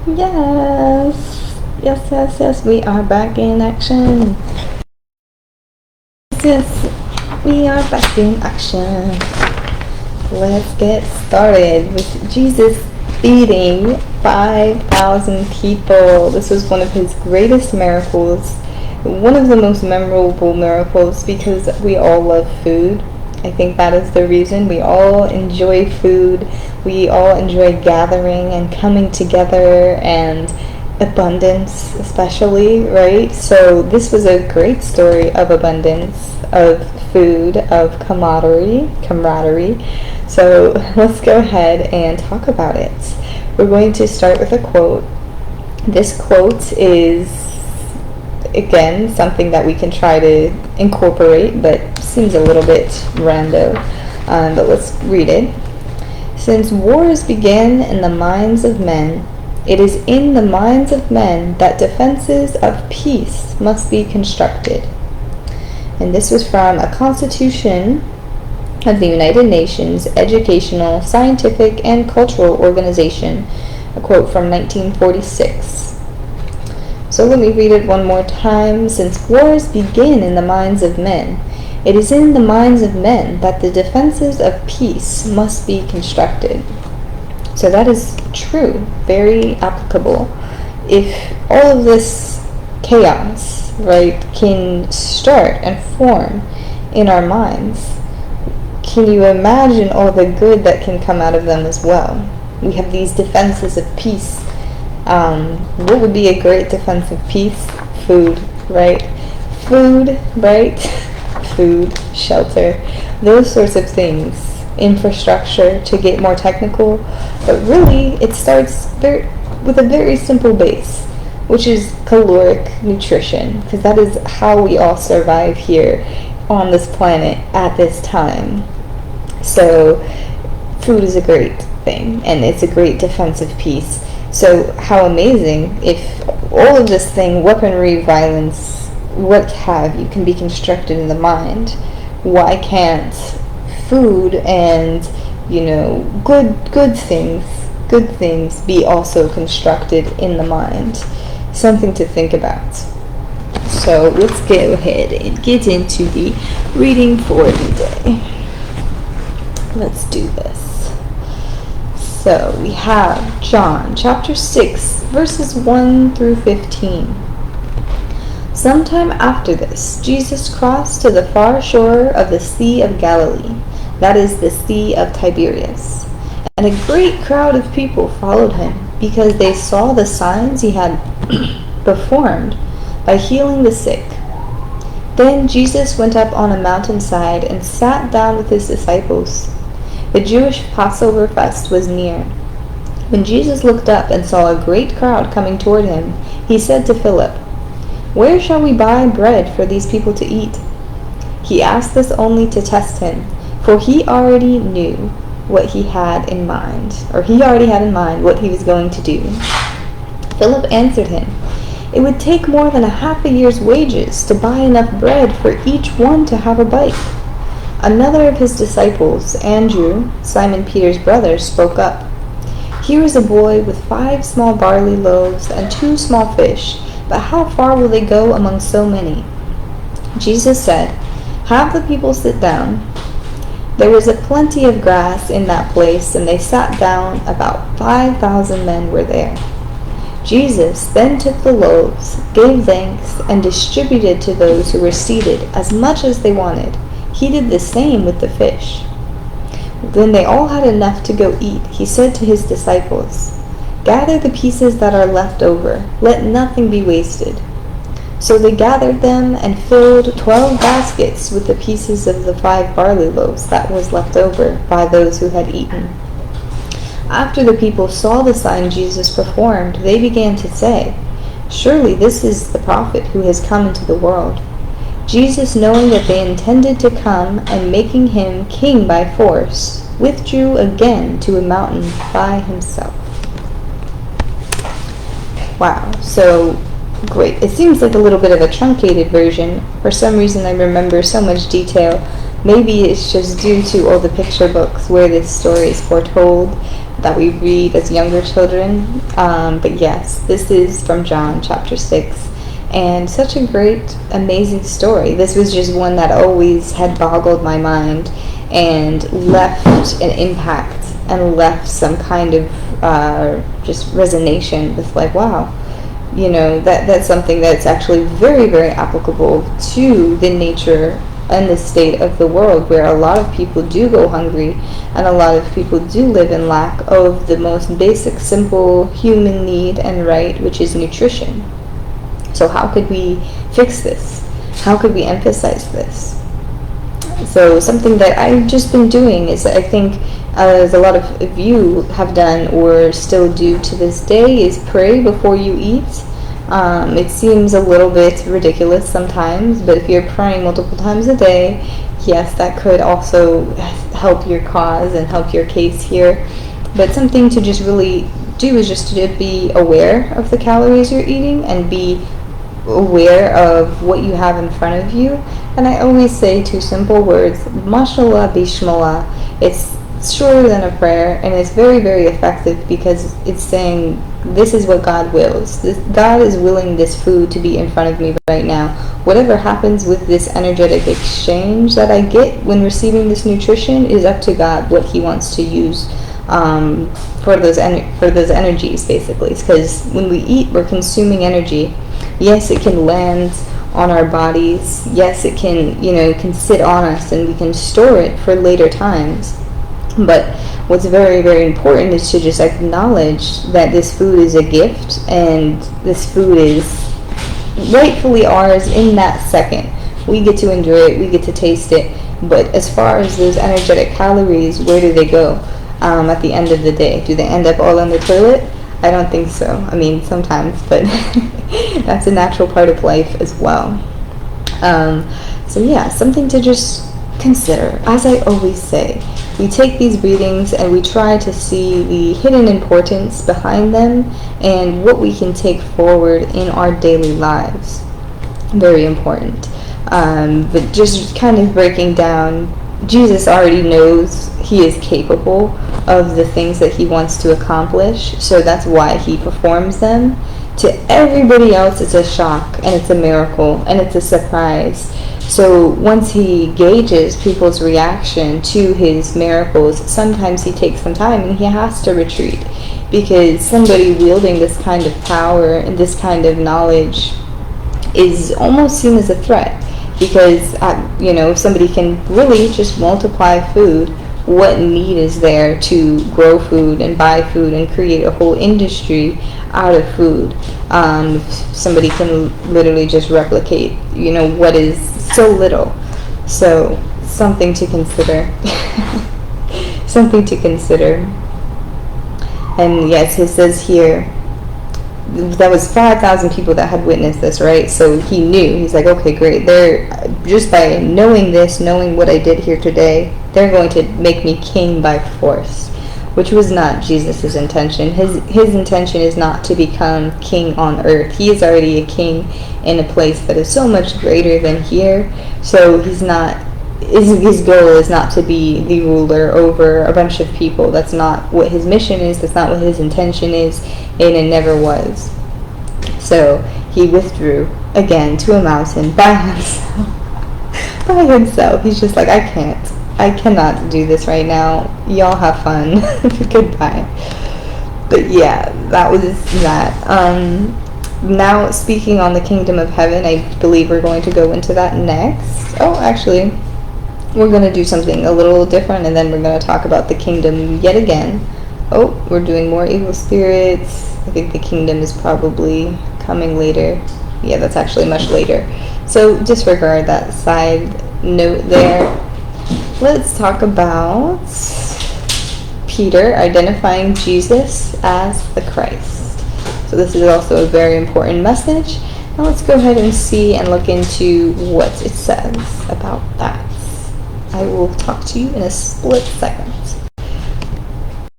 Yes. Yes, yes, yes. We are back in action. Yes, we are back in action. Let's get started with Jesus feeding 5,000 people. This was one of his greatest miracles. One of the most memorable miracles because we all love food. I think that is the reason. We all enjoy food. We all enjoy gathering and coming together and abundance especially, right? So this was a great story of abundance, of food, of camaraderie. So let's go ahead and talk about it. We're going to start with a quote. This quote is, again, something that we can try to incorporate, but seems a little bit rando. But let's read it. Since wars begin in the minds of men, it is in the minds of men that defenses of peace must be constructed. And this was from a Constitution of the United Nations Educational, Scientific, and Cultural Organization, a quote from 1946. So let me read it one more time. Since wars begin in the minds of men, it is in the minds of men that the defenses of peace must be constructed. So that is true, very applicable. If all of this chaos, right, can start and form in our minds, can you imagine all the good that can come out of them as well? We have these defenses of peace. What would be a great defense of peace? Food, right? Food, right? Food, shelter, those sorts of things. Infrastructure, to get more technical, but really it starts with a very simple base, which is caloric nutrition, because that is how we all survive here on this planet at this time. So food is a great thing, and it's a great defense of peace. So how amazing if all of this thing, weaponry, violence, what have you, can be constructed in the mind. Why can't food and, good things be also constructed in the mind? Something to think about. So let's go ahead and get into the reading for the day. Let's do this. So we have John chapter 6 verses 1 through 15. Sometime after this, Jesus crossed to the far shore of the Sea of Galilee, that is the Sea of Tiberias, and a great crowd of people followed him, because they saw the signs he had performed by healing the sick. Then Jesus went up on a mountainside and sat down with his disciples. The Jewish Passover fest was near. When Jesus looked up and saw a great crowd coming toward him, he said to Philip, "Where shall we buy bread for these people to eat?" He asked this only to test him, for he already knew what he had in mind, or he already had in mind what he was going to do. Philip answered him, "It would take more than half a year's wages to buy enough bread for each one to have a bite." Another of his disciples, Andrew, Simon Peter's brother, spoke up. "Here is a boy with 5 small barley loaves and 2 small fish, but how far will they go among so many?" Jesus said, "Have the people sit down." There was a plenty of grass in that place, and they sat down. About 5,000 men were there. Jesus then took the loaves, gave thanks, and distributed to those who were seated as much as they wanted. He did the same with the fish. When they all had enough to go eat, he said to his disciples, "Gather the pieces that are left over. Let nothing be wasted." So they gathered them and filled 12 baskets with the pieces of the 5 barley loaves that was left over by those who had eaten. After the people saw the sign Jesus performed, they began to say, "Surely this is the prophet who has come into the world." Jesus, knowing that they intended to come, and making him king by force, withdrew again to a mountain by himself. Wow, so great. It seems like a little bit of a truncated version. For some reason I remember so much detail. Maybe it's just due to all the picture books where this story is foretold. that we read as younger children. But yes, this is from John chapter 6. And such a great, amazing story. This was just one that always had boggled my mind and left an impact and left some kind of just resonation with like, wow, you know, that's something that's actually very, very applicable to the nature and the state of the world, where a lot of people do go hungry and a lot of people do live in lack of the most basic, simple human need and right, which is nutrition. So how could we fix this? How could we emphasize this? So something that I've just been doing is, I think, as a lot of you have done or still do to this day, is pray before you eat. It seems a little bit ridiculous sometimes, but if you're praying multiple times a day, yes, that could also help your cause and help your case here. But something to just really do is just to be aware of the calories you're eating and be aware of what you have in front of you. And I always say two simple words, mashallah bishmallah. It's shorter than a prayer, and it's very, very effective because it's saying, this is what God wills. God is willing this food to be in front of me right now. Whatever happens with this energetic exchange that I get when receiving this nutrition is up to God, what He wants to use for those energies, basically. Because when we eat, we're consuming energy. Yes, it can land on our bodies. Yes, it can, can sit on us and we can store it for later times. But what's very, very important is to just acknowledge that this food is a gift and this food is rightfully ours in that second. We get to enjoy it, we get to taste it. But as far as those energetic calories, where do they go at the end of the day? Do they end up all in the toilet? I don't think so. I mean, sometimes, but that's a natural part of life as well. So yeah, something to just consider. As I always say, we take these readings and we try to see the hidden importance behind them and what we can take forward in our daily lives. Very important. But just kind of breaking down, Jesus already knows He is capable of the things that He wants to accomplish, so that's why He performs them. To everybody else, it's a shock, and it's a miracle, and it's a surprise. So once He gauges people's reaction to His miracles, sometimes He takes some time and He has to retreat, because somebody wielding this kind of power and this kind of knowledge is almost seen as a threat. Because, if somebody can really just multiply food, what need is there to grow food and buy food and create a whole industry out of food? Somebody can literally just replicate, what is so little. So, something to consider. Something to consider. And yes, it says here, that was 5,000 people that had witnessed this, right? So He knew. He's like, okay, great. They're just by knowing this, knowing what I did here today, they're going to make me king by force, which was not Jesus's intention. His intention is not to become king on earth. He is already a king in a place that is so much greater than here. So he's not. His goal is not to be the ruler over a bunch of people. That's not what His mission is. That's not what His intention is, and it never was. So He withdrew again to a mountain by himself. By himself. He's just like, I cannot do this right now. Y'all have fun. Goodbye. But yeah, that was that. Now, speaking on the kingdom of heaven, I believe we're going to go into that next. Oh, actually, we're going to do something a little different, and then we're going to talk about the kingdom yet again. Oh, we're doing more evil spirits. I think the kingdom is probably coming later. Yeah, that's actually much later. So disregard that side note there. Let's talk about Peter identifying Jesus as the Christ. So this is also a very important message. Now let's go ahead and see and look into what it says about that. I will talk to you in a split second.